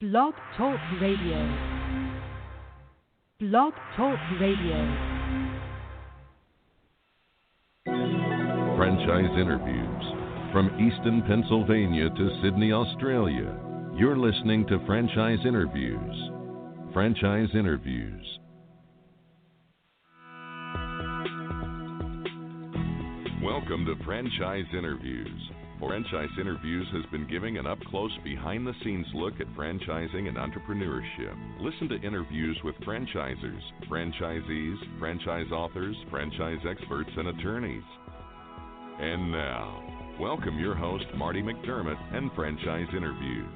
Blog Talk Radio. Blog Talk Radio. Franchise interviews. From Easton, Pennsylvania to Sydney, Australia, you're listening to Franchise Interviews. Franchise Interviews. Welcome to Franchise Interviews. Franchise Interviews has been giving an up-close, behind-the-scenes look at franchising and entrepreneurship. Listen to interviews with franchisers, franchisees, franchise authors, franchise experts, and attorneys. And now, welcome your host, Marty McDermott, and Franchise Interviews.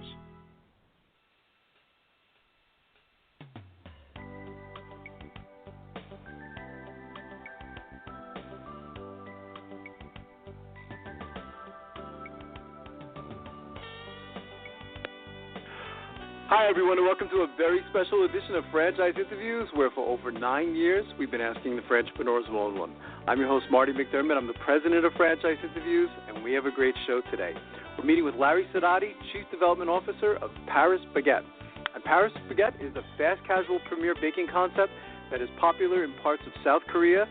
Hi everyone, and welcome to a very special edition of Franchise Interviews, where for over 9 years we've been asking the entrepreneurs who own one. I'm your host, Marty McDermott. I'm the president of Franchise Interviews, and we have a great show today. We're meeting with Larry Sidoti, Chief Development Officer of Paris Baguette. And Paris Baguette is a fast casual premier baking concept that is popular in parts of South Korea,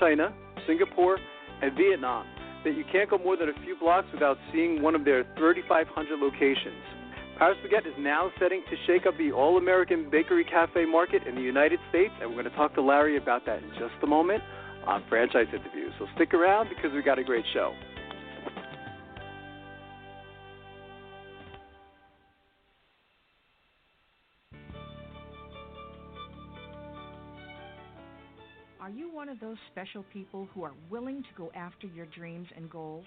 China, Singapore, and Vietnam, that you can't go more than a few blocks without seeing one of their 3,500 locations. Paris Baguette is now setting to shake up the all-American bakery-café market in the United States, and we're going to talk to Larry about that in just a moment on Franchise Interviews. So stick around because we've got a great show. Are you one of those special people who are willing to go after your dreams and goals?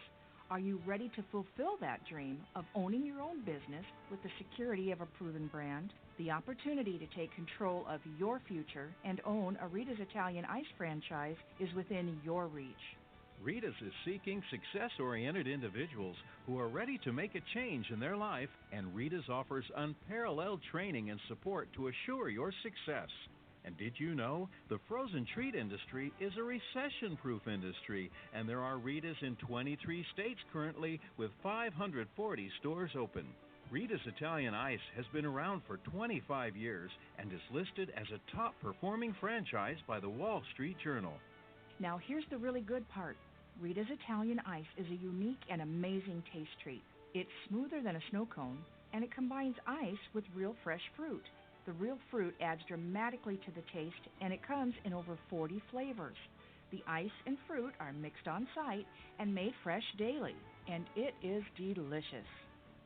Are you ready to fulfill that dream of owning your own business with the security of a proven brand? The opportunity to take control of your future and own a Rita's Italian Ice franchise is within your reach. Rita's is seeking success-oriented individuals who are ready to make a change in their life, and Rita's offers unparalleled training and support to assure your success. And did you know the frozen treat industry is a recession-proof industry, and there are Rita's in 23 states currently with 540 stores open. Rita's Italian Ice has been around for 25 years and is listed as a top-performing franchise by the Wall Street Journal. Now here's the really good part. Rita's Italian Ice is a unique and amazing taste treat. It's smoother than a snow cone, and it combines ice with real fresh fruit. The real fruit adds dramatically to the taste, and it comes in over 40 flavors. The ice and fruit are mixed on site and made fresh daily, and it is delicious.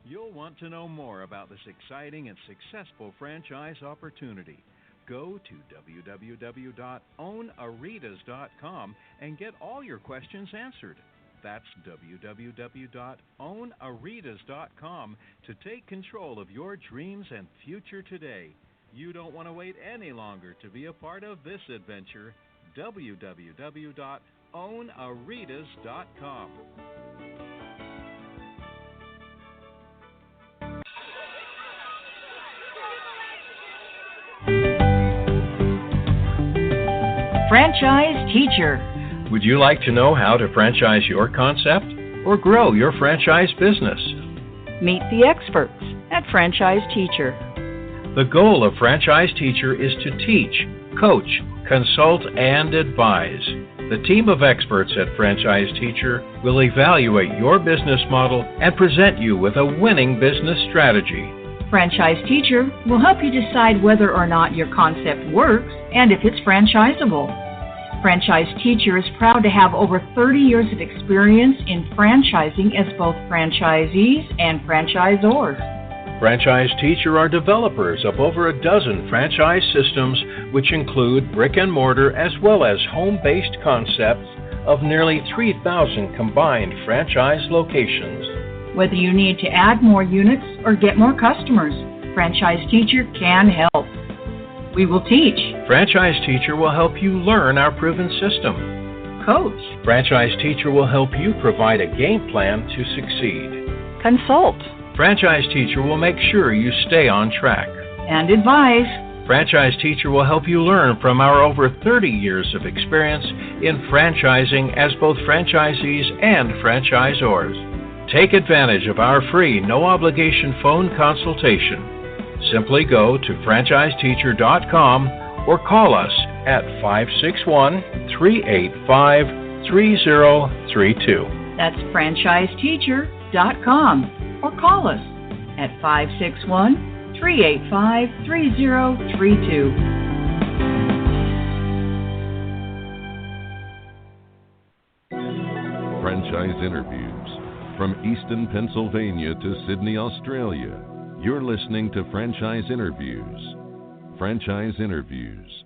You'll want to know more about this exciting and successful franchise opportunity. Go to www.ownaritas.com and get all your questions answered. That's www.ownaritas.com to take control of your dreams and future today. You don't want to wait any longer to be a part of this adventure. www.ownaritas.com. Franchise Teacher. Would you like to know how to franchise your concept or grow your franchise business? Meet the experts at Franchise Teacher. The goal of Franchise Teacher is to teach, coach, consult, and advise. The team of experts at Franchise Teacher will evaluate your business model and present you with a winning business strategy. Franchise Teacher will help you decide whether or not your concept works and if it's franchisable. Franchise Teacher is proud to have over 30 years of experience in franchising as both franchisees and franchisors. Franchise Teacher are developers of over a dozen franchise systems, which include brick and mortar as well as home-based concepts of nearly 3,000 combined franchise locations. Whether you need to add more units or get more customers, Franchise Teacher can help. We will teach. Franchise Teacher will help you learn our proven system. Coach. Franchise Teacher will help you provide a game plan to succeed. Consult. Franchise Teacher will make sure you stay on track. And advise. Franchise Teacher will help you learn from our over 30 years of experience in franchising as both franchisees and franchisors. Take advantage of our free, no-obligation phone consultation. Simply go to franchiseteacher.com or call us at 561-385-3032. That's franchiseteacher.com or call us at 561-385-3032. Franchise interviews from Easton, Pennsylvania to Sydney, Australia. You're listening to Franchise Interviews. Franchise Interviews.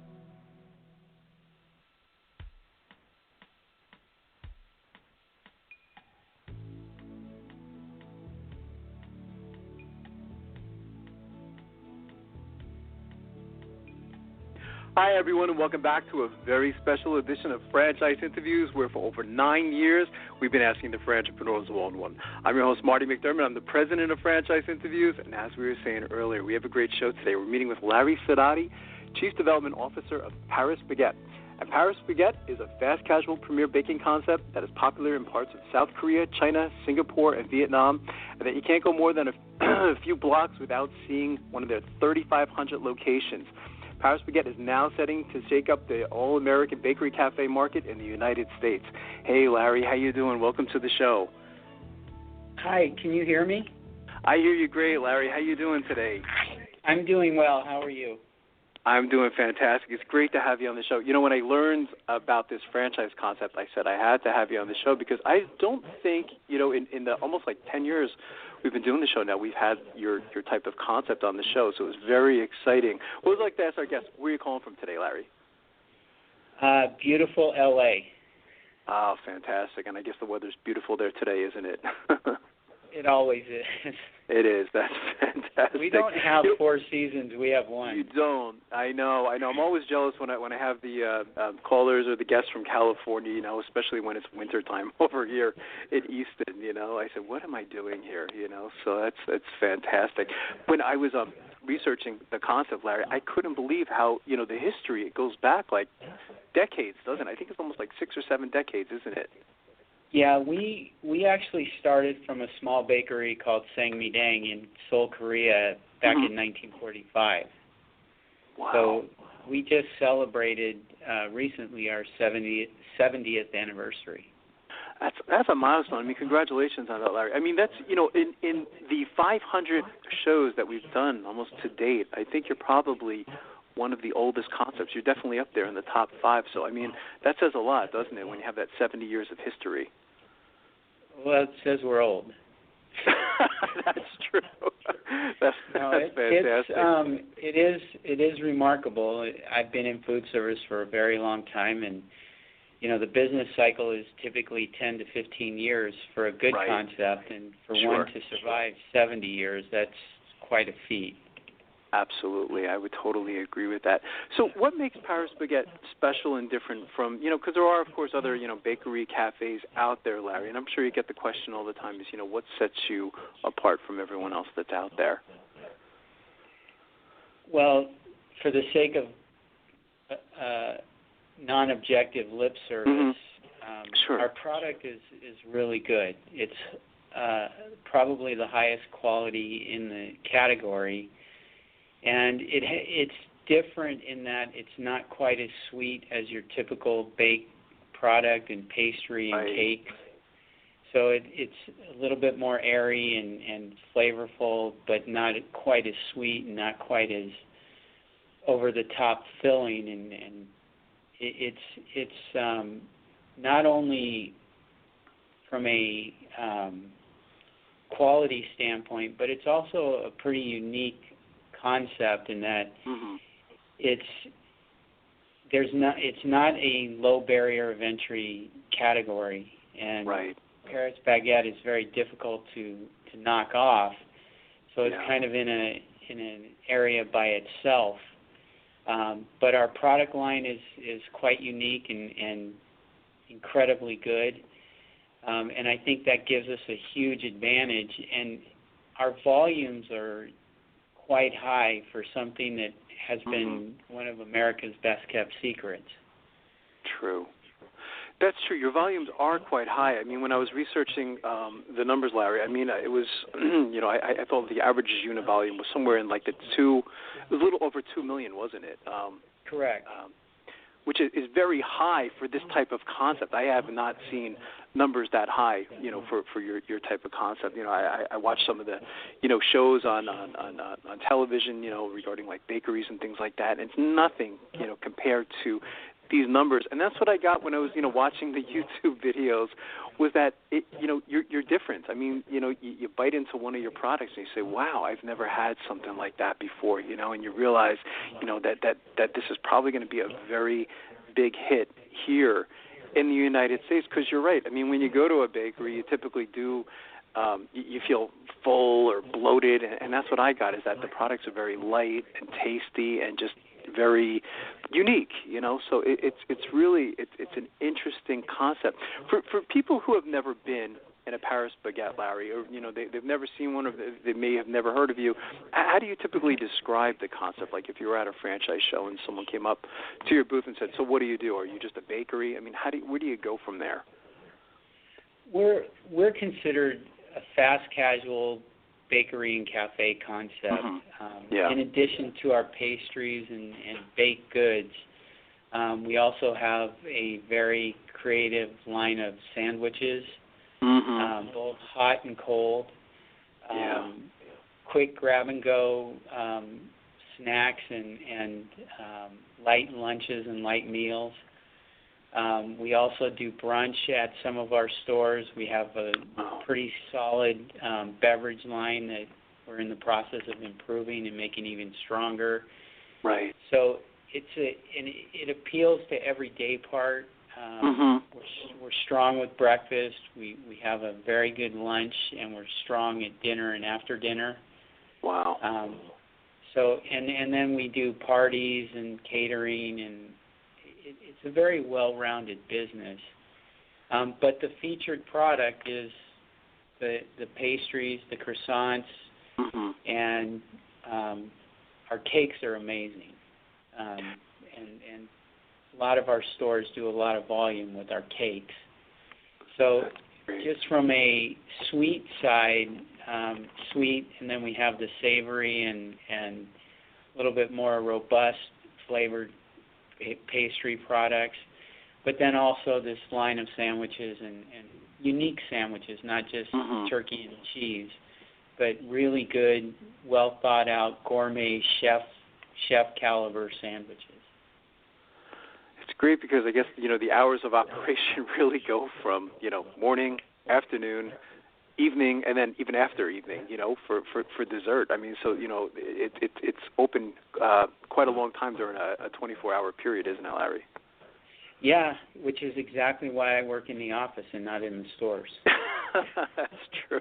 Hi, everyone, and welcome back to a very special edition of Franchise Interviews, where for over 9 years, we've been asking the entrepreneurs one-on-one. I'm your host, Marty McDermott. I'm the president of Franchise Interviews, and as we were saying earlier, we have a great show today. We're meeting with Larry Sidoti, Chief Development Officer of Paris Baguette. And Paris Baguette is a fast-casual premier baking concept that is popular in parts of South Korea, China, Singapore, and Vietnam, and that you can't go more than a few blocks without seeing one of their 3,500 locations. Paris Baguette is now setting to shake up the all-American bakery-café market in the United States. Hey, Larry, how you doing? Welcome to the show. Hi, can you hear me? I hear you great, Larry. How you doing today? I'm doing well. How are you? I'm doing fantastic. It's great to have you on the show. You know, when I learned about this franchise concept, I said I had to have you on the show because I don't think, you know, in the almost like 10 years we've been doing the show now, we've had your type of concept on the show, so it was very exciting. What would you like to ask our guests? Where are you calling from today, Larry? Beautiful L.A. Oh, fantastic. And I guess the weather's beautiful there today, isn't it? It always is. It is. That's fantastic. We don't have 4 seasons. We have one. You don't. I know. I'm always jealous when I have the callers or the guests from California, you know, especially when it's wintertime over here in Easton, you know. I said, what am I doing here, you know? So that's fantastic. When I was researching the concept, Larry, I couldn't believe how, you know, the history, it goes back like decades, doesn't it? I think it's almost like 6 or 7 decades, isn't it? Yeah, we actually started from a small bakery called Sangmidang in Seoul, Korea back in 1945. Wow. So we just celebrated recently our 70th anniversary. That's a milestone. I mean, congratulations on that, Larry. I mean, that's, you know, in the 500 shows that we've done almost to date, I think you're probably one of the oldest concepts. You're definitely up there in the top 5. So, I mean, that says a lot, doesn't it, when you have that 70 years of history? Well, it says we're old. That's true. That's fantastic. It is remarkable. I've been in food service for a very long time, and you know the business cycle is typically 10 to 15 years for a good concept, and for one to survive 70 years, that's quite a feat. Absolutely. I would totally agree with that. So what makes Paris Baguette special and different from, you know, because there are, of course, other, you know, bakery cafes out there, Larry, and I'm sure you get the question all the time is, you know, what sets you apart from everyone else that's out there? Well, for the sake of non-objective lip service, our product is really good. It's probably the highest quality in the category. And it's different in that it's not quite as sweet as your typical baked product and pastry and cake. So it's a little bit more airy and flavorful, but not quite as sweet and not quite as over-the-top filling. And it's not only from a quality standpoint, but it's also a pretty unique concept in that it's not a low barrier of entry category, and Paris Baguette is very difficult to knock off, so it's kind of in an area by itself. But our product line is quite unique and incredibly good, and I think that gives us a huge advantage. And our volumes are quite high for something that has been one of America's best kept secrets. True. That's true. Your volumes are quite high. I mean, when I was researching the numbers, Larry, I mean, it was, I thought the average unit volume was somewhere in like it was a little over 2 million, wasn't it? Correct. Which is very high for this type of concept. I have not seen numbers that high, for your type of concept. I watch some of the, shows on television, regarding like bakeries and things like that, and it's nothing, compared to these numbers. And that's what I got when I was, watching the YouTube videos, was that you're different. I mean, you bite into one of your products and you say, wow, I've never had something like that before, and you realize, that this is probably going to be a very big hit here in the United States, because you're right. I mean, when you go to a bakery, you typically do, you feel full or bloated, and that's what I got, is that the products are very light and tasty and just very unique, So it's really an interesting concept for people who have never been in a Paris Baguette, Larry, or they've never seen one, or they may have never heard of you. How do you typically describe the concept? Like if you were at a franchise show and someone came up to your booth and said, "So what do you do? Are you just a bakery?" I mean, where do you go from there? We're considered a fast casual bakery and cafe concept. Yeah. In addition to our pastries and baked goods, we also have a very creative line of sandwiches, both hot and cold, quick grab-and-go snacks and light lunches and light meals. We also do brunch at some of our stores. We have a pretty solid beverage line that we're in the process of improving and making even stronger. Right. So it appeals to every day part. We're strong with breakfast. We have a very good lunch, and we're strong at dinner and after dinner. Wow. So then we do parties and catering, and it's a very well-rounded business. But the featured product is the pastries, the croissants, and our cakes are amazing. And a lot of our stores do a lot of volume with our cakes. So just from a sweet side, sweet, and then we have the savory and a little bit more robust flavored pastry products, but then also this line of sandwiches and unique sandwiches, not just turkey and cheese, but really good, well thought out gourmet chef caliber sandwiches. It's great because I guess the hours of operation really go from morning, afternoon, evening, and then even after evening, for dessert. I mean, so it's open quite a long time during a 24-hour period, isn't it, Larry? Yeah, which is exactly why I work in the office and not in the stores. That's true.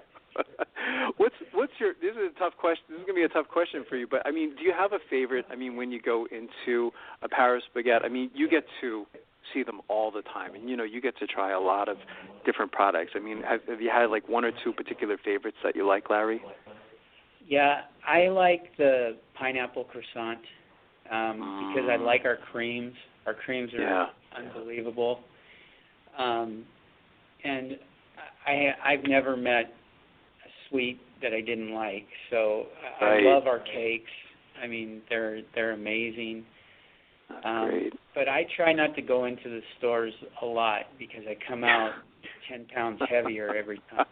What's your? This is a tough question. This is going to be a tough question for you. But I mean, do you have a favorite? I mean, when you go into a Paris Baguette, I mean, you get to see them all the time, and you get to try a lot of different products. I mean, have you had like one or two particular favorites that you like, Larry? Yeah, I like the pineapple croissant because I like our creams. Our creams are unbelievable, and I've never met a sweet that I didn't like. So I love our cakes. I mean, they're amazing. Great. But I try not to go into the stores a lot because I come out 10 pounds heavier every time.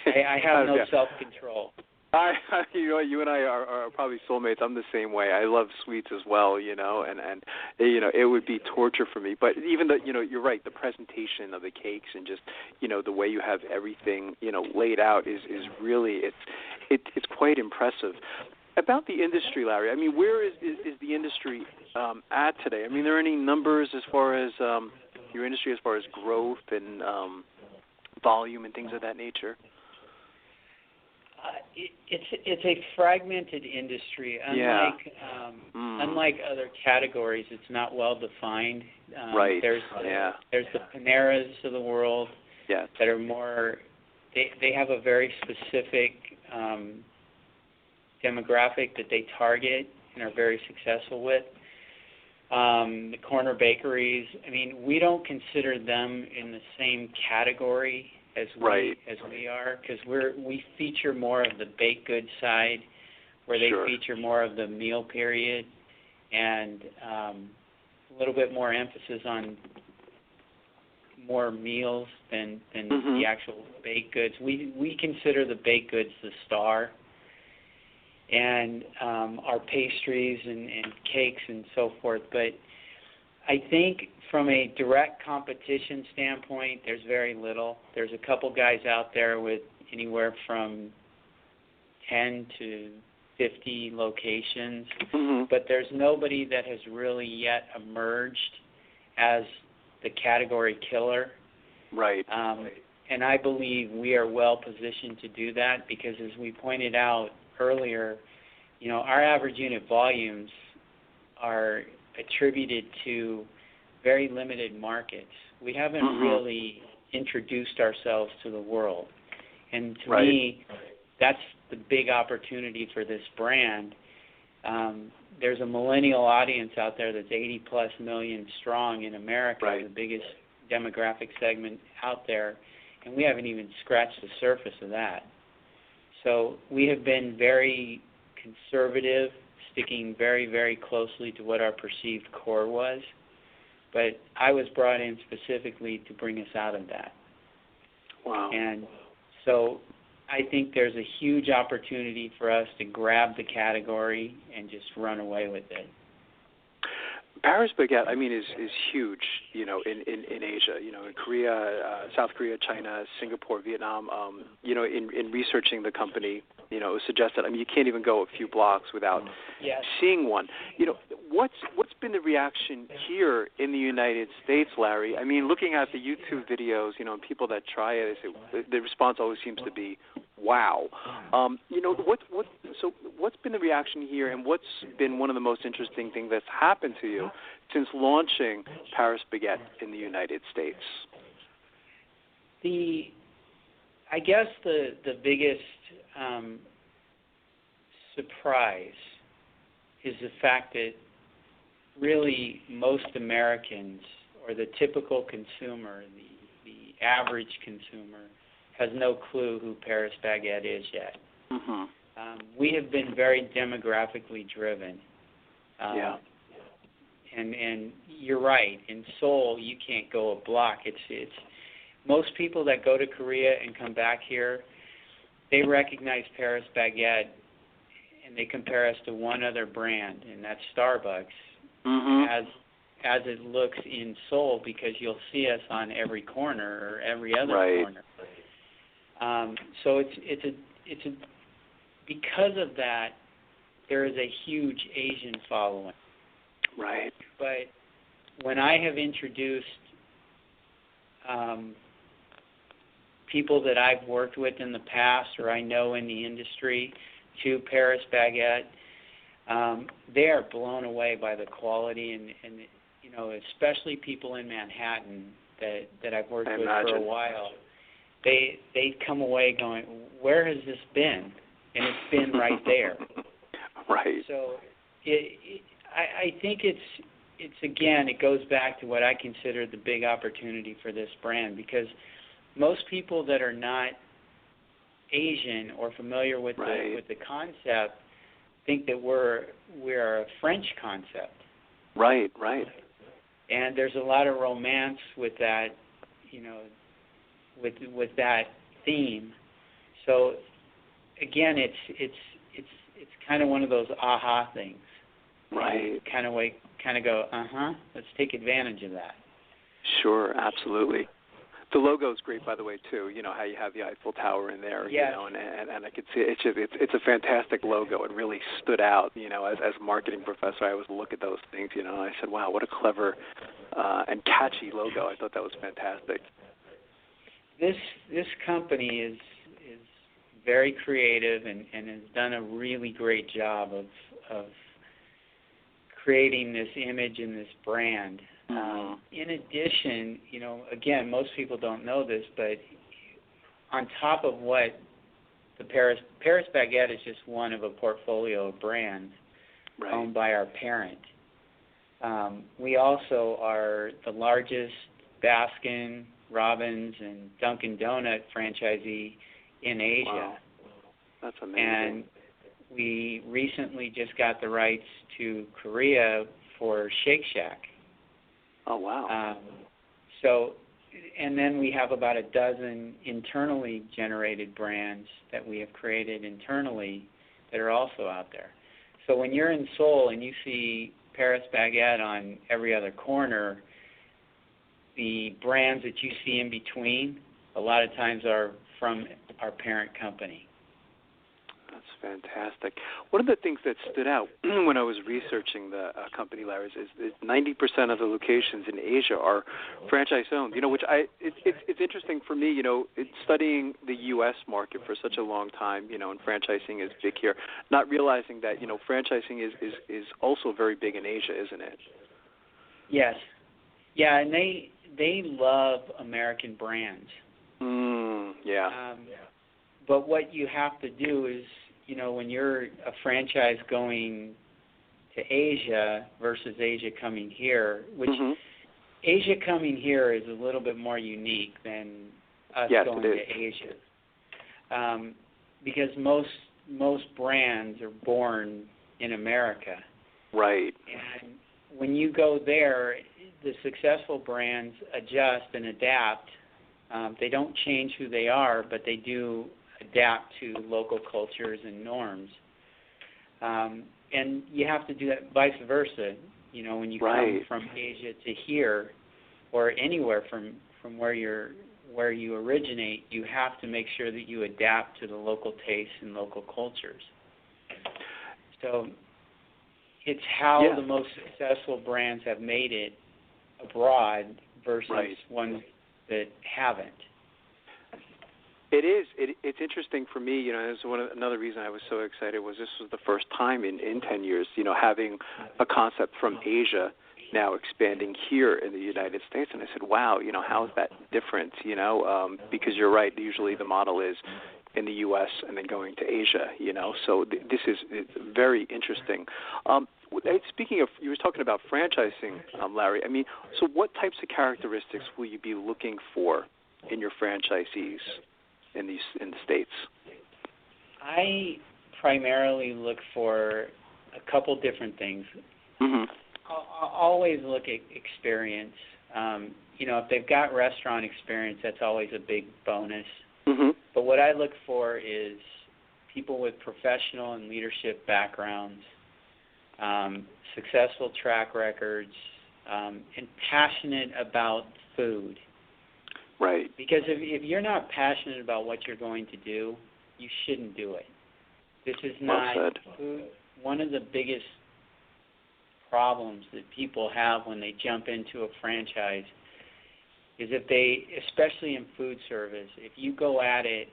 I have no self-control. You and I are probably soulmates. I'm the same way. I love sweets as well, and it would be torture for me. But even though, you're right, the presentation of the cakes and just, the way you have everything, laid out is really, it's quite impressive. About the industry, Larry, I mean, where is the industry at today? I mean, are there any numbers as far as your industry, as far as growth and volume and things of that nature? It's a fragmented industry. Unlike other categories, it's not well defined. Right. There's the Paneras of the world that are more. They have a very specific demographic that they target and are very successful with. the corner bakeries. I mean, we don't consider them in the same category as we are, because we feature more of the baked goods side, where they feature more of the meal period, and a little bit more emphasis on more meals than the actual baked goods. We consider the baked goods the star, and our pastries and cakes and so forth. But I think from a direct competition standpoint, there's very little. There's a couple guys out there with anywhere from 10 to 50 locations, but there's nobody that has really yet emerged as the category killer. Right. And I believe we are well positioned to do that, because as we pointed out earlier, you know, our average unit volumes are attributed to very limited markets. We haven't really introduced ourselves to the world. And to me, that's the big opportunity for this brand. There's a millennial audience out there that's 80-plus million strong in America, the biggest demographic segment out there, and we haven't even scratched the surface of that. So we have been very conservative, sticking very, very closely to what our perceived core was, but I was brought in specifically to bring us out of that. Wow. And so I think there's a huge opportunity for us to grab the category and just run away with it. Paris Baguette, I mean, is huge, you know, in Asia, you know, in Korea, South Korea, China, Singapore, Vietnam. You know, in researching the company, you know, it was suggested, I mean, you can't even go a few blocks without seeing one. You know, what's been the reaction here in the United States, Larry? I mean, looking at the YouTube videos, you know, and people that try it, the response always seems to be, wow. You know, what's been the reaction here, and what's been one of the most interesting things that's happened to you since launching Paris Baguette in the United States? I guess the biggest surprise is the fact that really most Americans, or the typical consumer, the average consumer, has no clue who Paris Baguette is yet. We have been very demographically driven. And you're right. In Seoul, you can't go a block. It's most people that go to Korea and come back here, they recognize Paris Baguette, and they compare us to one other brand, and that's Starbucks, as it looks in Seoul, because you'll see us on every corner or every other corner. So it's a because of that, there is a huge Asian following. Right. But when I have introduced people that I've worked with in the past, or I know in the industry, to Paris Baguette, they are blown away by the quality, and you know, especially people in Manhattan that I've worked with for a while. They come away going, where has this been? And it's been right there. Right. So I think it's again, it goes back to what I consider the big opportunity for this brand, because most people that are not Asian or familiar with the concept think that we're a French concept. Right. And there's a lot of romance with that, you know, with that theme. So again, it's kind of one of those aha things. Right. Kind of go, let's take advantage of that. Sure, absolutely. The logo is great, by the way, too. You know how you have the Eiffel Tower in there. Yes. You know, and I could see it's a fantastic logo. It really stood out. You know, as a marketing professor, I always look at those things. You know, and I said, wow, what a clever and catchy logo. I thought that was fantastic. This company is very creative and has done a really great job of creating this image and this brand. In addition, you know, again, most people don't know this, but on top of what the Paris Baguette is just one of a portfolio of brands owned by our parent. We also are the largest Baskin, Robbins, and Dunkin' Donut franchisee in Asia. Wow. That's amazing. And we recently just got the rights to Korea for Shake Shack. Oh, wow. And then we have about a dozen internally generated brands that we have created internally that are also out there. So when you're in Seoul and you see Paris Baguette on every other corner, the brands that you see in between a lot of times are from our parent company. That's fantastic. One of the things that stood out when I was researching the company, Larry, is 90% of the locations in Asia are franchise-owned. Which it's interesting for me. It's studying the U.S. market for such a long time. And franchising is big here. Not realizing that franchising is also very big in Asia, isn't it? Yes. Yeah, and they love American brands. Yeah. But what you have to do is, when you're a franchise going to Asia versus Asia coming here, which Asia coming here is a little bit more unique than us going to Asia. Because most brands are born in America. Right. And when you go there, the successful brands adjust and adapt. They don't change who they are, but they do adapt to local cultures and norms. And you have to do that vice versa. When you come from Asia to here, or anywhere from where you originate, you have to make sure that you adapt to the local tastes and local cultures. So it's how the most successful brands have made it abroad versus ones that haven't. It is. It's interesting for me. Another reason I was so excited was this was the first time in 10 years, having a concept from Asia now expanding here in the United States. And I said, wow, how is that different? Because you're right. Usually the model is in the U.S. and then going to Asia. So this is very interesting. Speaking of, you were talking about franchising, Larry. So what types of characteristics will you be looking for in your franchisees in the States? I primarily look for a couple different things. I'll always look at experience. If they've got restaurant experience, that's always a big bonus. But what I look for is people with professional and leadership backgrounds, successful track records, and passionate about food. Right. Because if you're not passionate about what you're going to do, you shouldn't do it. This is not food. One of the biggest problems that people have when they jump into a franchise is if they, especially in food service, if you go at it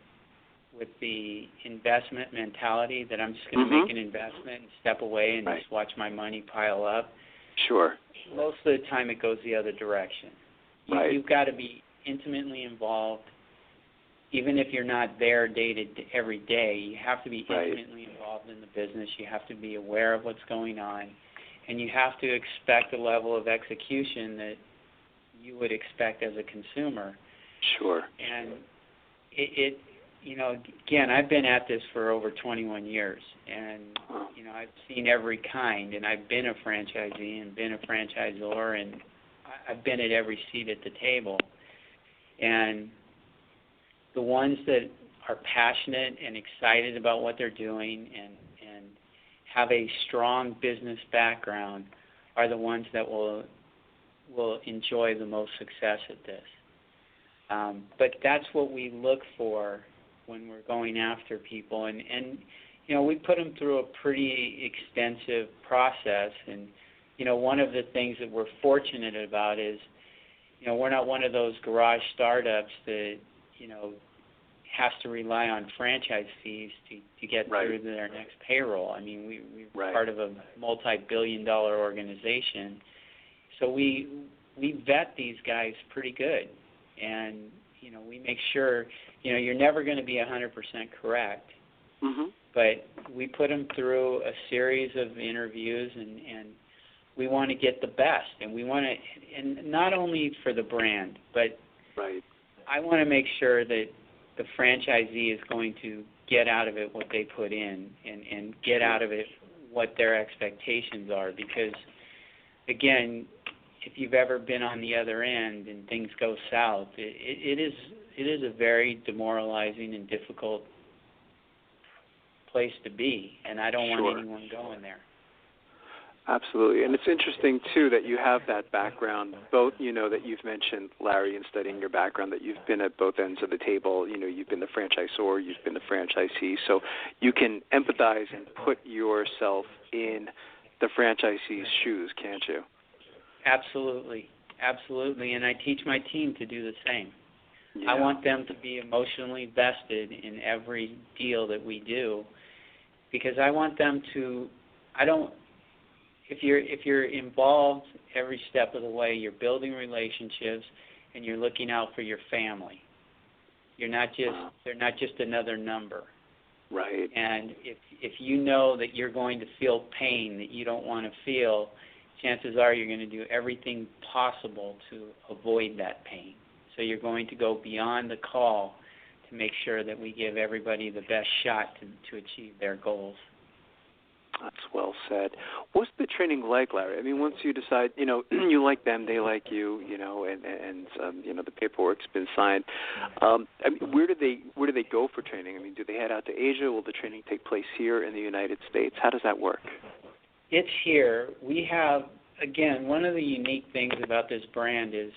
with the investment mentality that I'm just going to make an investment and step away and just watch my money pile up. Sure. Most of the time it goes the other direction. You've got to be intimately involved. Even if you're not there every day, you have to be intimately involved in the business. You have to be aware of what's going on, and you have to expect a level of execution that you would expect as a consumer. Sure. And it again, I've been at this for over 21 years, and I've seen every kind, and I've been a franchisee and been a franchisor, and I've been at every seat at the table. And the ones that are passionate and excited about what they're doing and have a strong business background are the ones that will enjoy the most success at this. But that's what we look for when we're going after people. And we put them through a pretty extensive process. And, one of the things that we're fortunate about is, we're not one of those garage startups that, has to rely on franchise fees to get through to their next payroll. We're part of a multi-billion-dollar organization. So we vet these guys pretty good. And, we make sure, you're never going to be 100% correct. But we put them through a series of interviews and we want to get the best, and we want to, and not only for the brand, but I want to make sure that the franchisee is going to get out of it what they put in, and get out of it what their expectations are. Because, again, if you've ever been on the other end and things go south, it is a very demoralizing and difficult place to be, and I don't want anyone going there. Absolutely. And it's interesting, too, that you have that background, both, that you've mentioned, Larry, in studying your background, that you've been at both ends of the table. You've been the franchisor, you've been the franchisee. So you can empathize and put yourself in the franchisee's shoes, can't you? Absolutely. Absolutely. And I teach my team to do the same. Yeah. I want them to be emotionally vested in every deal that we do, because I want them to, if you're involved every step of the way, you're building relationships and you're looking out for your family. They're not just another number. Right. And if you know that you're going to feel pain that you don't want to feel, chances are you're going to do everything possible to avoid that pain. So you're going to go beyond the call to make sure that we give everybody the best shot to achieve their goals. That's well said. What's the training like, Larry? I mean, once you decide, you like them, they like you, and the paperwork's been signed. I mean, where do they go for training? I mean, do they head out to Asia? Will the training take place here in the United States? How does that work? It's here. We have, again, one of the unique things about this brand is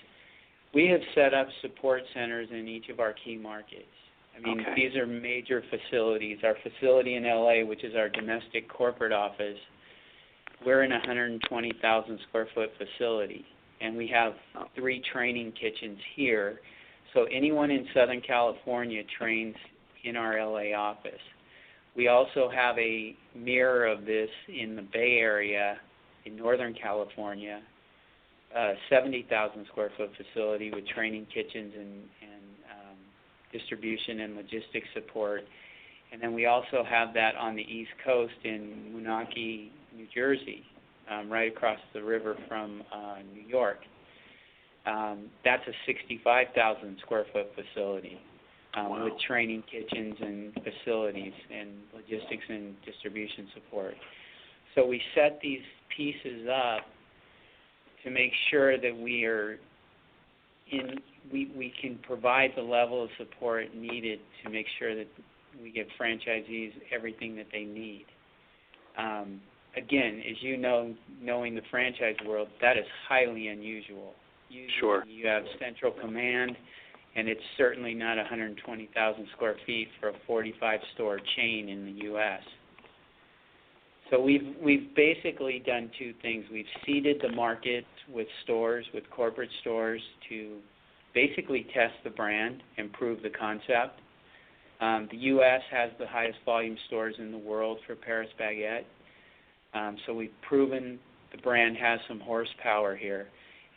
we have set up support centers in each of our key markets. I mean, These are major facilities. Our facility in L.A., which is our domestic corporate office, we're in a 120,000 square foot facility, and we have 3 training kitchens here. So anyone in Southern California trains in our L.A. office. We also have a mirror of this in the Bay Area in Northern California, 70,000 square foot facility with training kitchens and distribution and logistics support. And then we also have that on the East Coast in Moonachie, New Jersey, right across the river from New York. That's a 65,000 square foot facility with training kitchens and facilities and logistics and distribution support. So we set these pieces up to make sure that we can provide the level of support needed to make sure that we give franchisees everything that they need. Again, as you know, knowing the franchise world, that is highly unusual. Usually you have central command, and it's certainly not 120,000 square feet for a 45-store chain in the U.S. So we've basically done 2 things. We've seeded the market with stores, with corporate stores, to basically test the brand and prove the concept. The U.S. has the highest volume stores in the world for Paris Baguette. So we've proven the brand has some horsepower here.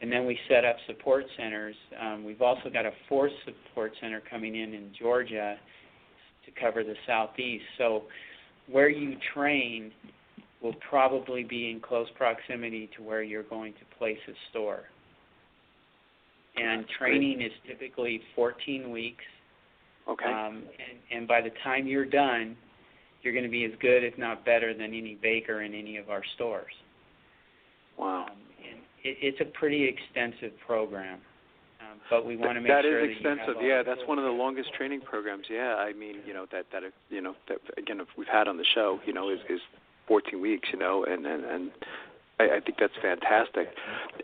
And then we set up support centers. We've also got a 4th support center coming in Georgia to cover the Southeast. So where you train will probably be in close proximity to where you're going to place a store. And training is typically 14 weeks. Okay. And by the time you're done, you're going to be as good, if not better, than any baker in any of our stores. Wow. And it's a pretty extensive program. But we want to make sure that that is extensive. Yeah, that's one of the longest training programs. Yeah, I mean, that again, if we've had on the show, is 14 weeks, and I think that's fantastic.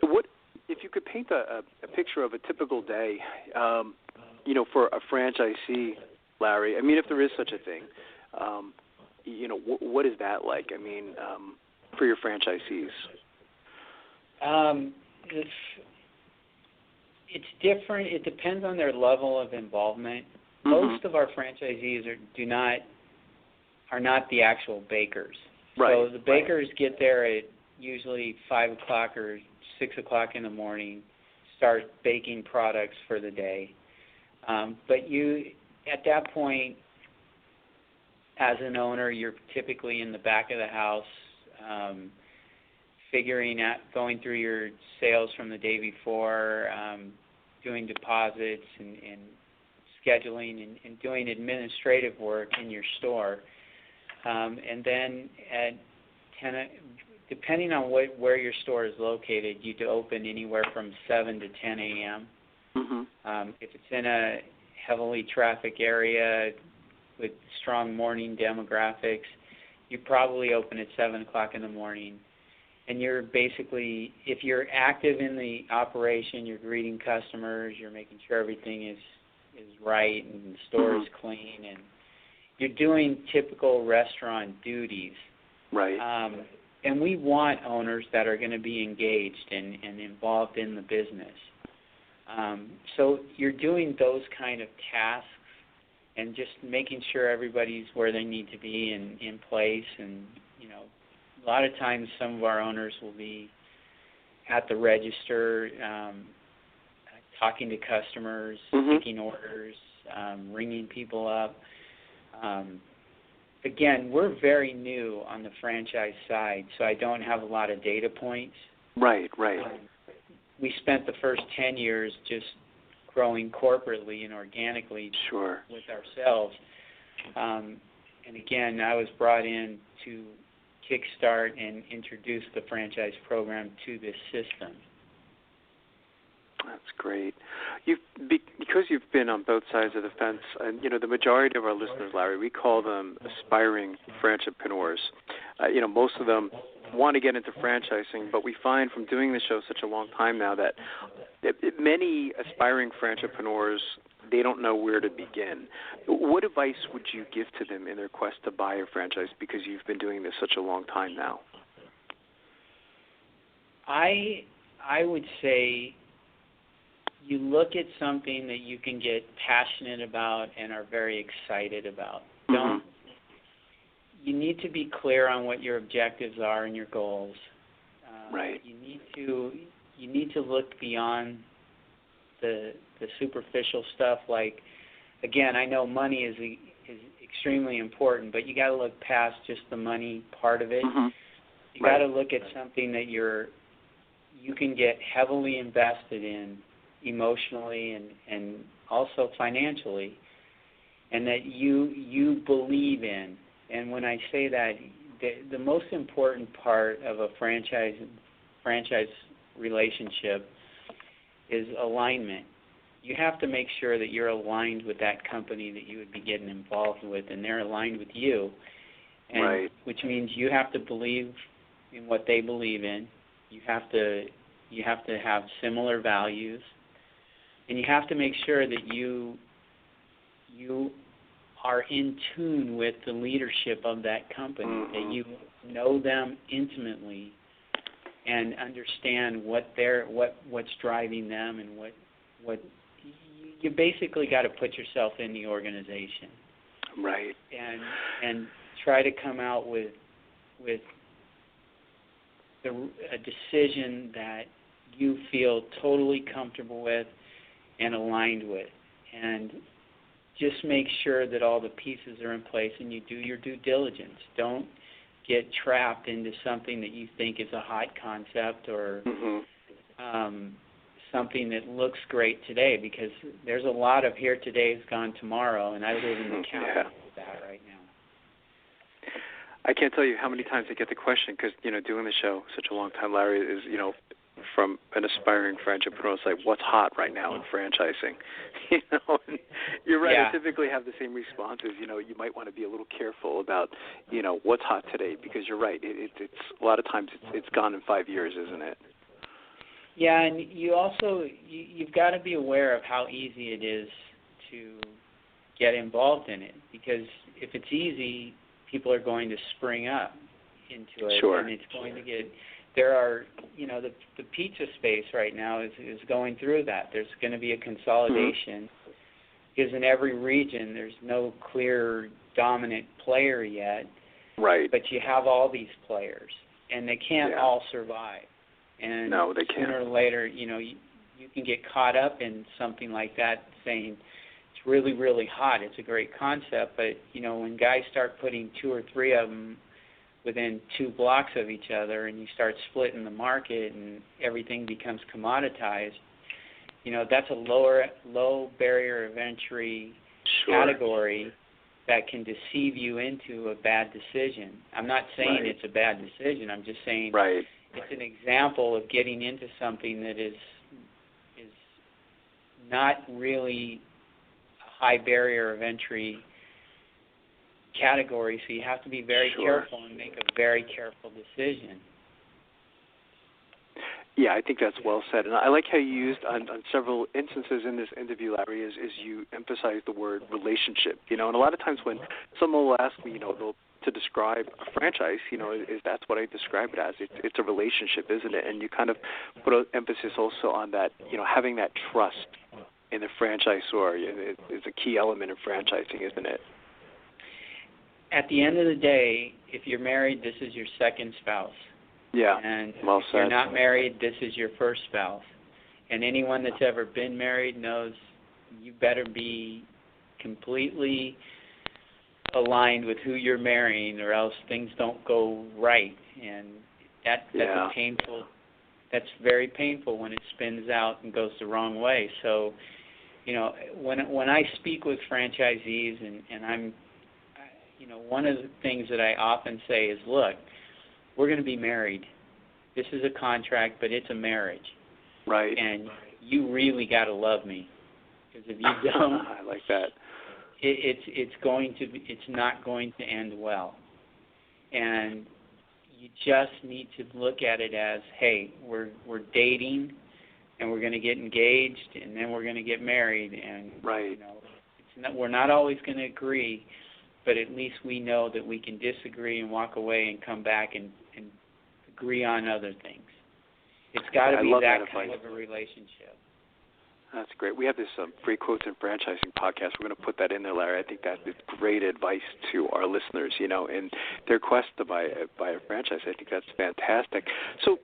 What if you could paint a picture of a typical day, for a franchisee, Larry? I mean, if there is such a thing, what is that like? I mean, for your franchisees. It's different. It depends on their level of involvement. Mm-hmm. Most of our franchisees are not the actual bakers. Right. So the bakers get there at usually 5 o'clock or 6 o'clock in the morning, start baking products for the day. But you, at that point, as an owner, you're typically in the back of the house, going through your sales from the day before, doing deposits and scheduling and doing administrative work in your store. And then at 10, depending on where your store is located, you'd open anywhere from 7 to 10 a.m. Mm-hmm. If it's in a heavily trafficked area with strong morning demographics, you probably open at 7 o'clock in the morning. And you're basically, if you're active in the operation, you're greeting customers, you're making sure everything is right and the store is clean, and you're doing typical restaurant duties. Right. And we want owners that are going to be engaged and involved in the business. So you're doing those kind of tasks and just making sure everybody's where they need to be and in place. And, you know, a lot of times some of our owners will be at the register, talking to customers, taking orders, ringing people up. Again, we're very new on the franchise side, so I don't have a lot of data points. Right. We spent the first 10 years just growing corporately and organically with ourselves. And again, I was brought in to kickstart and introduce the franchise program to this system. That's great. Because you've been on both sides of the fence, and you know the majority of our listeners, Larry, we call them aspiring franchipreneurs. Most of them want to get into franchising, but we find from doing the show such a long time now that many aspiring franchipreneurs, they don't know where to begin. What advice would you give to them in their quest to buy a franchise, because you've been doing this such a long time now? I would say you look at something that you can get passionate about and are very excited about. You need to be clear on what your objectives are and your goals. Right. You need to look beyond the superficial stuff. Like, again, I know money is extremely important, but you got to look past just the money part of it. You got to look at something that you can get heavily invested in emotionally and also financially, and that you believe in. And when I say that, the most important part of a franchise relationship is alignment. You have to make sure that you're aligned with that company that you would be getting involved with, and they're aligned with you. And which means you have to believe in what they believe in. You have to have similar values, and you have to make sure that you are in tune with the leadership of that company, that you know them intimately and understand what's driving them, and what you basically got to put yourself in the organization, right? And try to come out with a decision that you feel totally comfortable with and aligned with, and just make sure that all the pieces are in place and you do your due diligence. Don't get trapped into something that you think is a hot concept or something that looks great today, because there's a lot of here today is gone tomorrow, and I live in the capital of that right now. I can't tell you how many times I get the question, because, doing the show such a long time, Larry, is, from an aspiring franchipreneur, it's like, what's hot right now in franchising? And you're right. Yeah. I typically have the same responses. You might want to be a little careful about, what's hot today, because you're right. It's a lot of times it's gone in 5 years, isn't it? Yeah, and you also you've got to be aware of how easy it is to get involved in it, because if it's easy, people are going to spring up into it, and it's going to get. There are, the pizza space right now is going through that. There's going to be a consolidation, because in every region there's no clear dominant player yet. Right. But you have all these players, and they can't all survive. And no, they can't. Sooner or later, you can get caught up in something like that, saying it's really, really hot. It's a great concept, but when guys start putting 2 or 3 of them within 2 blocks of each other, and you start splitting the market and everything becomes commoditized, that's a low barrier of entry category that can deceive you into a bad decision. I'm not saying it's a bad decision. I'm just saying it's an example of getting into something that is not really a high barrier of entry category, so you have to be very careful and make a very careful decision. Yeah, I think that's well said. And I like how you used on several instances in this interview, Larry, is you emphasize the word relationship. And a lot of times when someone will ask me, to describe a franchise, is that's what I describe it as. It's a relationship, isn't it? And you kind of put an emphasis also on that, having that trust in the franchisor is a key element of franchising, isn't it? At the end of the day, if you're married, this is your second spouse. Yeah, and well if said. You're not married, this is your first spouse. And anyone that's ever been married knows you better be completely aligned with who you're marrying, or else things don't go right. And that's very painful when it spins out and goes the wrong way. So, when I speak with franchisees, and I'm, one of the things that I often say is, look, we're going to be married. This is a contract, but it's a marriage. Right. And you really got to love me, because if you don't, I like that. It's not going to end well. And you just need to look at it as, hey, we're dating, and we're going to get engaged, and then we're going to get married, and we're not always going to agree, but at least we know that we can disagree and walk away and come back and agree on other things. It's got to be that kind of a relationship. That's great. We have this free quotes and franchising podcast. We're going to put that in there, Larry. I think that is great advice to our listeners, in their quest to buy a franchise. I think that's fantastic. So,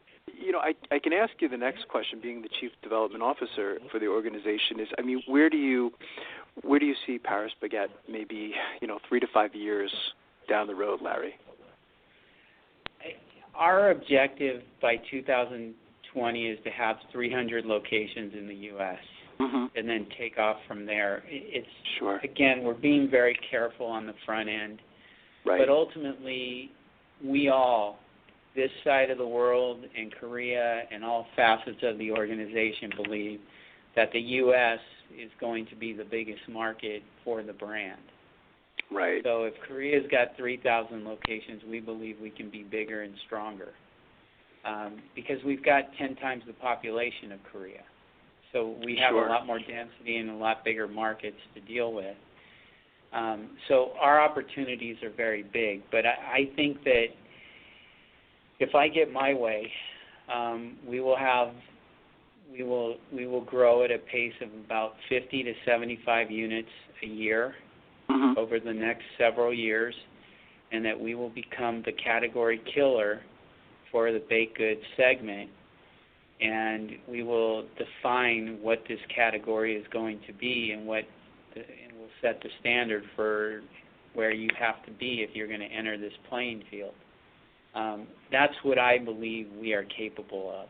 I can ask you the next question, being the Chief Development Officer for the organization, is, where do you see Paris Baguette maybe, 3 to 5 years down the road, Larry? Our objective by 2020 is to have 300 locations in the U.S. And then take off from there. Again, we're being very careful on the front end. Right. But ultimately, we all, this side of the world and Korea and all facets of the organization, believe that the U.S. is going to be the biggest market for the brand. Right. So if Korea's got 3,000 locations, we believe we can be bigger and stronger, because we've got 10 times the population of Korea. So we have a lot more density and a lot bigger markets to deal with. So our opportunities are very big. But I think that if I get my way, we will grow at a pace of about 50 to 75 units a year over the next several years, and that we will become the category killer for the baked goods segment, and we will define what this category is going to be, and we'll set the standard for where you have to be if you're going to enter this playing field. That's what I believe we are capable of,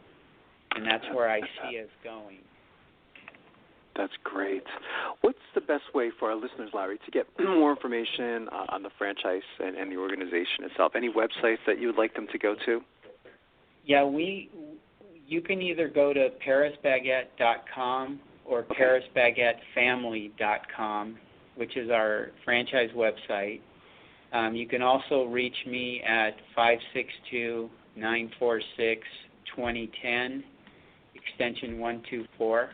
and that's where I see us going. That's great. What's the best way for our listeners, Larry, to get more information on the franchise and the organization itself? Any websites that you would like them to go to? Yeah, you can either go to parisbaguette.com or parisbaguettefamily.com, which is our franchise website. You can also reach me at 562-946-2010, extension 124.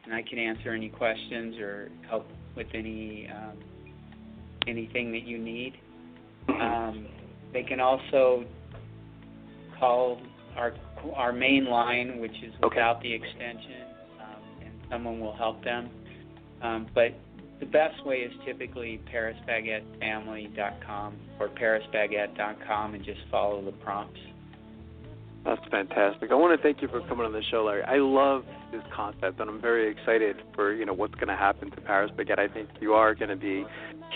And I can answer any questions or help with anything that you need. They can also call our main line, which is without the extension, and someone will help them. But the best way is typically parisbaguettefamily.com or parisbaguette.com, and just follow the prompts. That's fantastic. I want to thank you for coming on the show, Larry. I love this concept, and I'm very excited for what's going to happen to Paris Baguette. I think you are going to be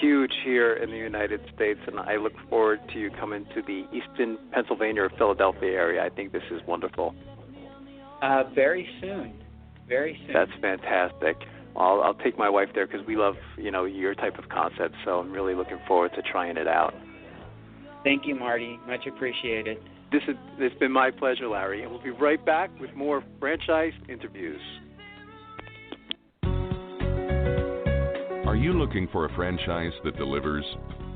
huge here in the United States, and I look forward to you coming to the Eastern Pennsylvania or Philadelphia area. I think this is wonderful. Very soon. Very soon. That's fantastic. I'll take my wife there because we love your type of concept, so I'm really looking forward to trying it out. Thank you, Marty. Much appreciated. It's been my pleasure, Larry, and we'll be right back with more franchise interviews. Are you looking for a franchise that delivers?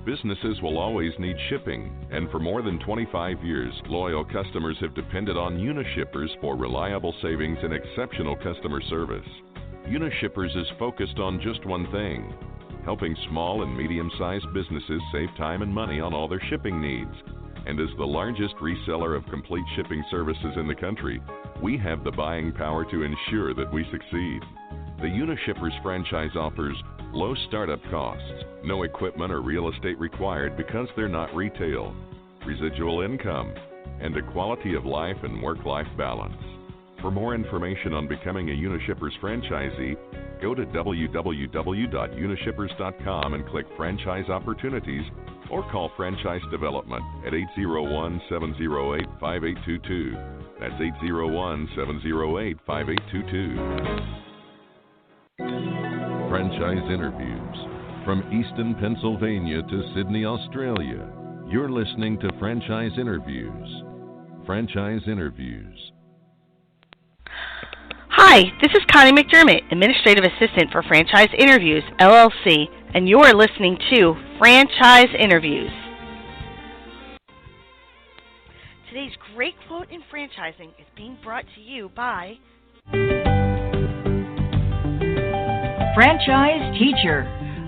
Businesses will always need shipping, and for more than 25 years, loyal customers have depended on Unishippers for reliable savings and exceptional customer service. Unishippers is focused on just one thing: helping small and medium-sized businesses save time and money on all their shipping needs. And as the largest reseller of complete shipping services in the country, we have the buying power to ensure that we succeed. The Unishippers franchise offers low startup costs, no equipment or real estate required because they're not retail, residual income, and a quality of life and work-life balance. For more information on becoming a Unishippers franchisee, go to www.unishippers.com and click Franchise Opportunities, or call Franchise Development at 801-708-5822. That's 801-708-5822. Franchise Interviews. From Easton, Pennsylvania to Sydney, Australia, you're listening to Franchise Interviews. Franchise Interviews. Hi, this is Connie McDermott, Administrative Assistant for Franchise Interviews, LLC, and you're listening to Franchise Interviews. Today's great quote in franchising is being brought to you by Franchise Teacher.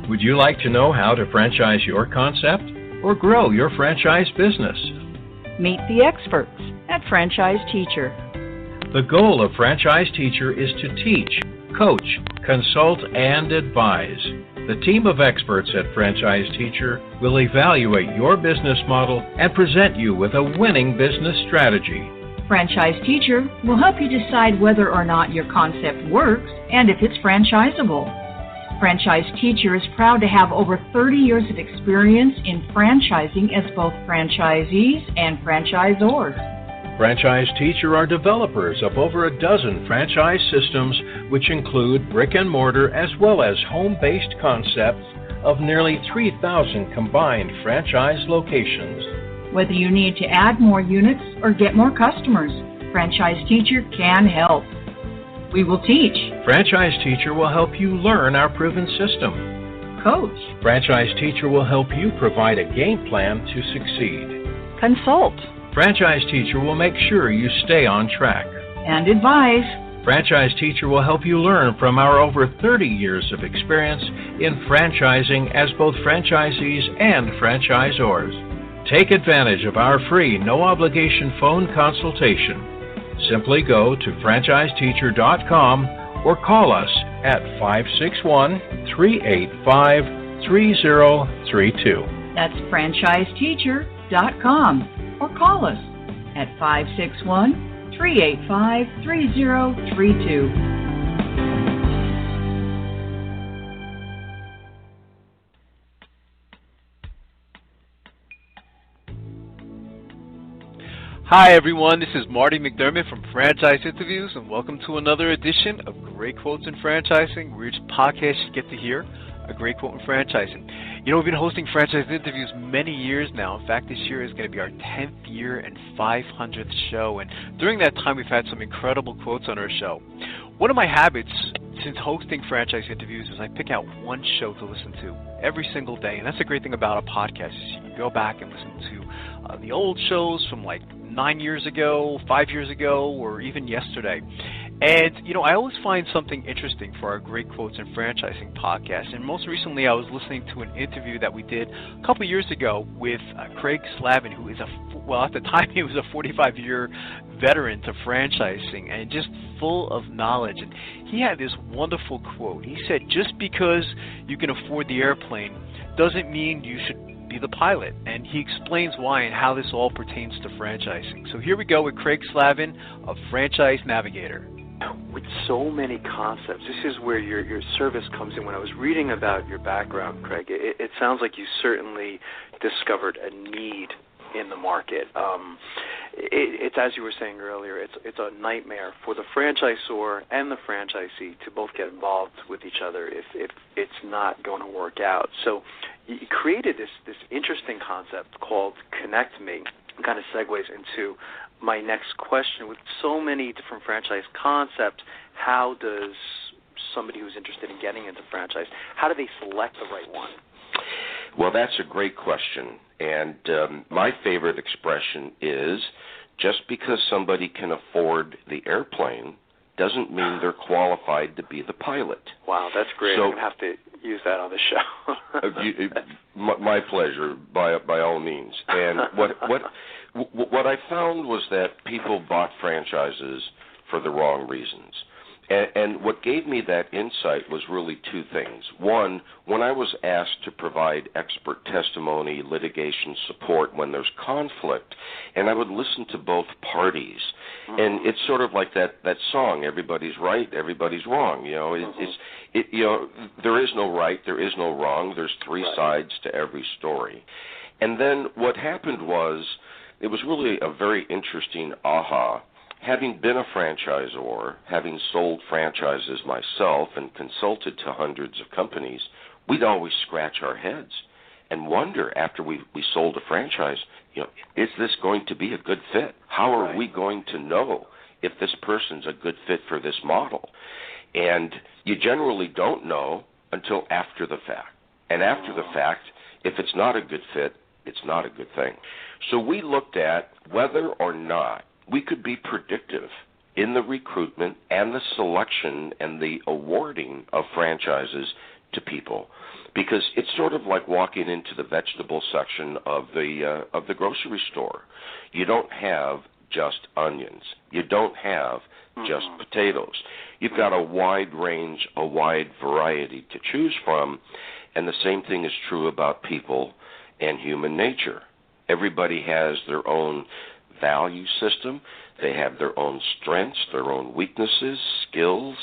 Would you like to know how to franchise your concept or grow your franchise business? Meet the experts at Franchise Teacher. The goal of Franchise Teacher is to teach, coach, consult, and advise. The team of experts at Franchise Teacher will evaluate your business model and present you with a winning business strategy. Franchise Teacher will help you decide whether or not your concept works and if it's franchisable. Franchise Teacher is proud to have over 30 years of experience in franchising as both franchisees and franchisors. Franchise Teacher are developers of over a dozen franchise systems, which include brick and mortar as well as home-based concepts of nearly 3,000 combined franchise locations. Whether you need to add more units or get more customers, Franchise Teacher can help. We will teach. Franchise Teacher will help you learn our proven system. Coach. Franchise Teacher will help you provide a game plan to succeed. Consult. Franchise Teacher will make sure you stay on track. And advise. Franchise Teacher will help you learn from our over 30 years of experience in franchising as both franchisees and franchisors. Take advantage of our free, no-obligation phone consultation. Simply go to franchiseteacher.com or call us at 561-385-3032. That's franchiseteacher.com. Or call us at 561-385-3032. Hi everyone, this is Marty McDermott from Franchise Interviews, and welcome to another edition of Great Quotes in Franchising, where each podcast you get to hear a great quote in franchising. You know, we've been hosting Franchise Interviews many years now. In fact, this year is going to be our 10th year and 500th show, and during that time we've had some incredible quotes on our show. One of my habits since hosting Franchise Interviews is I pick out one show to listen to every single day, and that's the great thing about a podcast is you can go back and listen to the old shows from like 9 years ago, 5 years ago, or even yesterday. And, you know, I always find something interesting for our Great Quotes in Franchising podcast. And most recently, I was listening to an interview that we did a couple years ago with Craig Slavin, who is at the time, he was a 45-year veteran to franchising and just full of knowledge. And he had this wonderful quote. He said, just because you can afford the airplane doesn't mean you should be be the pilot, and he explains why and how this all pertains to franchising. So here we go with Craig Slavin of Franchise Navigator. With so many concepts, this is where your service comes in. When I was reading about your background, Craig, it sounds like you certainly discovered a need in the market. It's as you were saying earlier, it's a nightmare for the franchisor and the franchisee to both get involved with each other if it's not going to work out. So you created this interesting concept called Connect Me. It kind of segues into my next question. With so many different franchise concepts, how does somebody who's interested in getting into franchise, how do they select the right one? Well, that's a great question. And my favorite expression is, just because somebody can afford the airplane doesn't mean they're qualified to be the pilot. Wow, that's great. So, I'm going to have to use that on the show. My pleasure, by all means. And what I found was that people bought franchises for the wrong reasons. And what gave me that insight was really two things. One, when I was asked to provide expert testimony, litigation support when there's conflict, and I would listen to both parties. And it's sort of like that song, everybody's right, everybody's wrong. You know, there is no right, there is no wrong. There's three sides to every story. And then what happened was, it was really a very interesting aha. Having been a franchisor, having sold franchises myself and consulted to hundreds of companies, we'd always scratch our heads and wonder after we sold a franchise, you know, is this going to be a good fit? How are we going to know if this person's a good fit for this model? And you generally don't know until after the fact. And after the fact, if it's not a good fit, it's not a good thing. So we looked at whether or not we could be predictive in the recruitment and the selection and the awarding of franchises to people, because it's sort of like walking into the vegetable section of the grocery store. You don't have just onions. You don't have just potatoes. You've got a wide range, a wide variety to choose from, and the same thing is true about people and human nature. Everybody has their own value system. They have their own strengths, their own weaknesses, skills,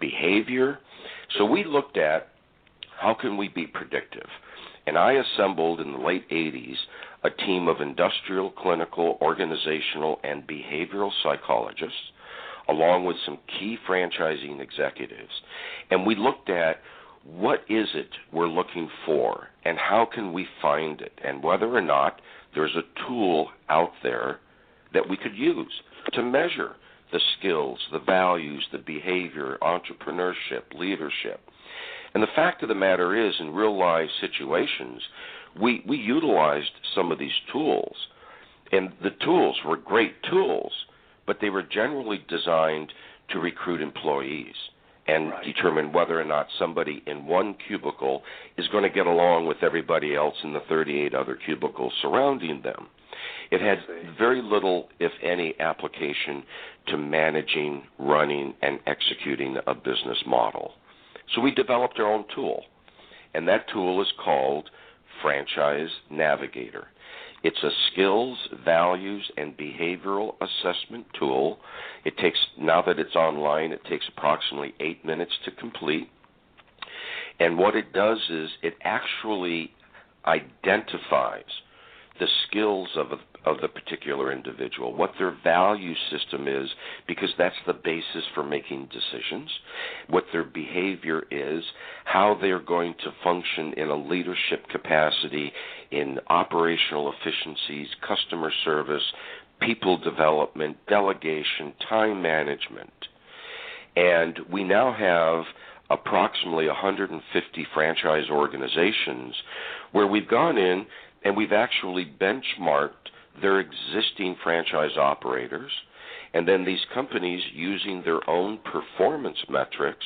behavior. So we looked at how can we be predictive. And I assembled in the late 80s a team of industrial, clinical, organizational, and behavioral psychologists, along with some key franchising executives. And we looked at what is it we're looking for and how can we find it, and whether or not there's a tool out there that we could use to measure the skills, the values, the behavior, entrepreneurship, leadership. And the fact of the matter is, in real-life situations, we utilized some of these tools, and the tools were great tools, but they were generally designed to recruit employees and determine whether or not somebody in one cubicle is going to get along with everybody else in the 38 other cubicles surrounding them. It had very little, if any, application to managing, running, and executing a business model. So we developed our own tool, and that tool is called Franchise Navigator. It's a skills, values, and behavioral assessment tool. It takes, now that it's online, it takes approximately 8 minutes to complete. And what it does is it actually identifies the skills of the particular individual, what their value system is, because that's the basis for making decisions, what their behavior is, how they're going to function in a leadership capacity, in operational efficiencies, customer service, people development, delegation, time management. And we now have approximately 150 franchise organizations where we've gone in and we've actually benchmarked their existing franchise operators, and then these companies, using their own performance metrics,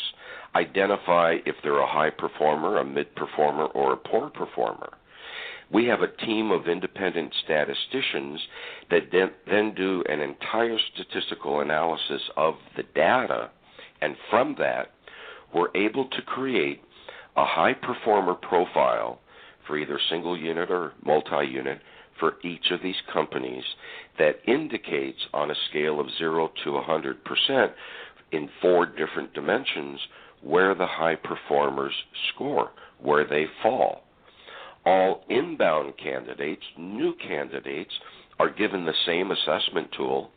identify if they're a high performer, a mid performer, or a poor performer. We have a team of independent statisticians that then do an entire statistical analysis of the data, and from that, we're able to create a high performer profile for either single unit or multi-unit for each of these companies that indicates on a scale of 0 to 100% in 4 different dimensions where the high performers score, where they fall. All inbound candidates, new candidates, are given the same assessment tool,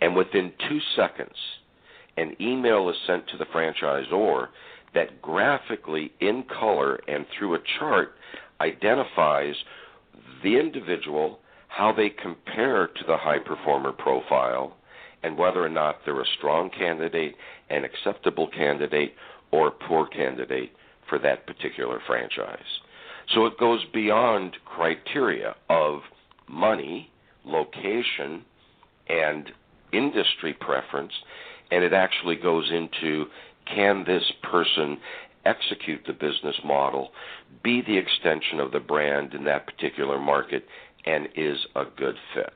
and within 2 seconds, an email is sent to the franchisor that graphically, in color and through a chart, identifies the individual, how they compare to the high performer profile, and whether or not they're a strong candidate, an acceptable candidate, or a poor candidate for that particular franchise. So it goes beyond criteria of money, location, and industry preference, and it actually goes into, can this person execute the business model, be the extension of the brand in that particular market, and is a good fit.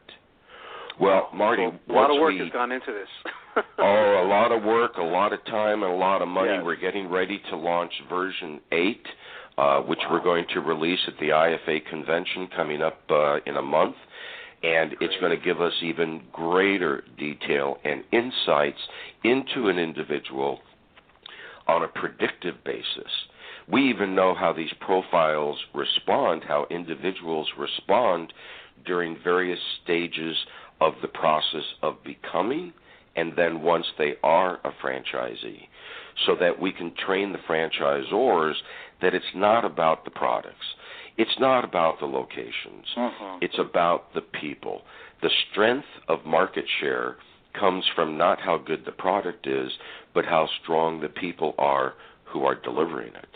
Well, Marty, a lot of work has gone into this. A lot of work, a lot of time, and a lot of money. Yes. We're getting ready to launch version 8, which we're going to release at the IFA convention coming up in a month. And it's going to give us even greater detail and insights into an individual on a predictive basis. We even know how these profiles respond, how individuals respond during various stages of the process of becoming and then once they are a franchisee, so that we can train the franchisors that it's not about the products. It's not about the locations. It's about the people. The strength of market share comes from not how good the product is, but how strong the people are who are delivering it.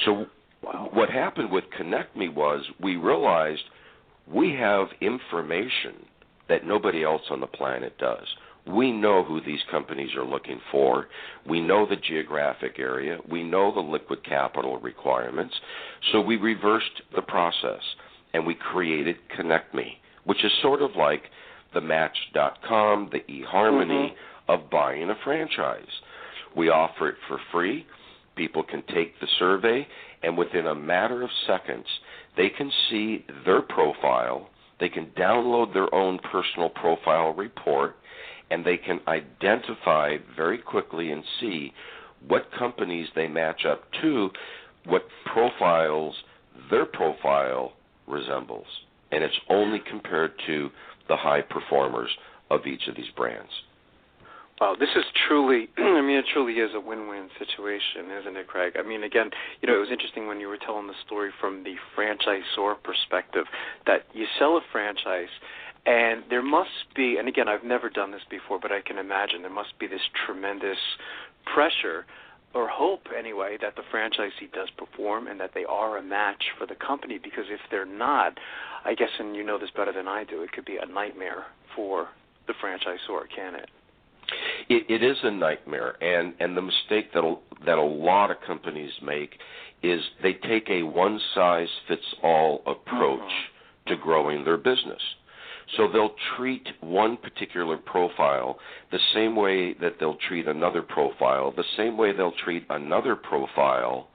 So what happened with Connect Me was we realized we have information that nobody else on the planet does. We know who these companies are looking for. We know the geographic area. We know the liquid capital requirements. So we reversed the process, and we created Connect Me, which is sort of like the Match.com, the eHarmony of buying a franchise. We offer it for free. People can take the survey, and within a matter of seconds, they can see their profile. They can download their own personal profile report, and they can identify very quickly and see what companies they match up to, what profiles their profile resembles. And it's only compared to the high performers of each of these brands. Wow, this is truly, it truly is a win-win situation, isn't it, Craig? I mean, again, it was interesting when you were telling the story from the franchisor perspective, that you sell a franchise, and there must be, and again, I've never done this before, but I can imagine there must be this tremendous pressure, or hope anyway, that the franchisee does perform and that they are a match for the company, because if they're not, I guess, and you know this better than I do, it could be a nightmare for the franchisor, can it? It is a nightmare, and the mistake that a lot of companies make is they take a one-size-fits-all approach to growing their business. So they'll treat one particular profile the same way that they'll treat another profile, the same way they'll treat another profile,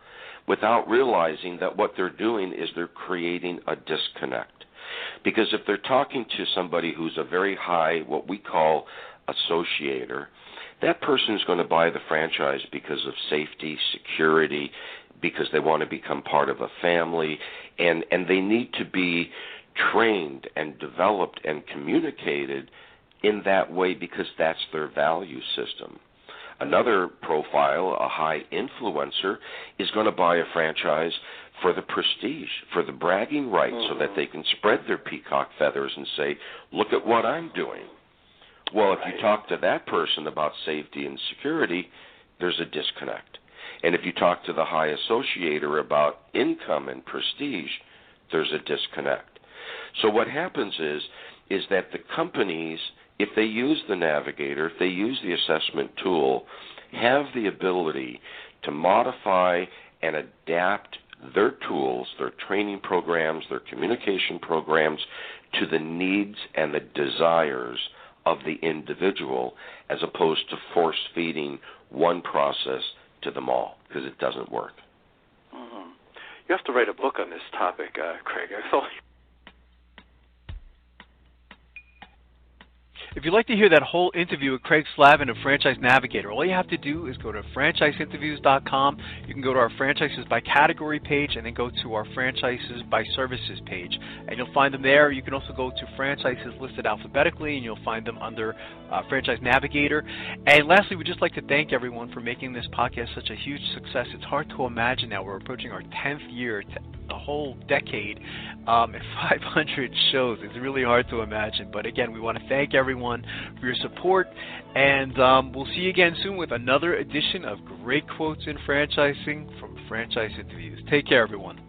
without realizing that what they're doing is they're creating a disconnect. Because if they're talking to somebody who's a very high, what we call associator, that person is going to buy the franchise because of safety, security, because they want to become part of a family, and they need to be trained and developed and communicated in that way because that's their value system. Another profile, a high influencer, is going to buy a franchise for the prestige, for the bragging rights, so that they can spread their peacock feathers and say, look at what I'm doing. Well, if you talk to that person about safety and security, there's a disconnect. And if you talk to the high associator about income and prestige, there's a disconnect. So what happens is that the companies, if they use the navigator, if they use the assessment tool, have the ability to modify and adapt their tools, their training programs, their communication programs to the needs and the desires of the individual, as opposed to force-feeding one process to them all, because it doesn't work. You have to write a book on this topic, Craig. If you'd like to hear that whole interview with Craig Slavin of Franchise Navigator, all you have to do is go to franchiseinterviews.com. You can go to our franchises by category page and then go to our franchises by services page. And you'll find them there. You can also go to franchises listed alphabetically and you'll find them under Franchise Navigator. And lastly, we'd just like to thank everyone for making this podcast such a huge success. It's hard to imagine now we're approaching our 10th year, a whole decade, and 500 shows. It's really hard to imagine. But again, we want to thank everyone for your support, and we'll see you again soon with another edition of Great Quotes in Franchising from Franchise Interviews. Take care, everyone.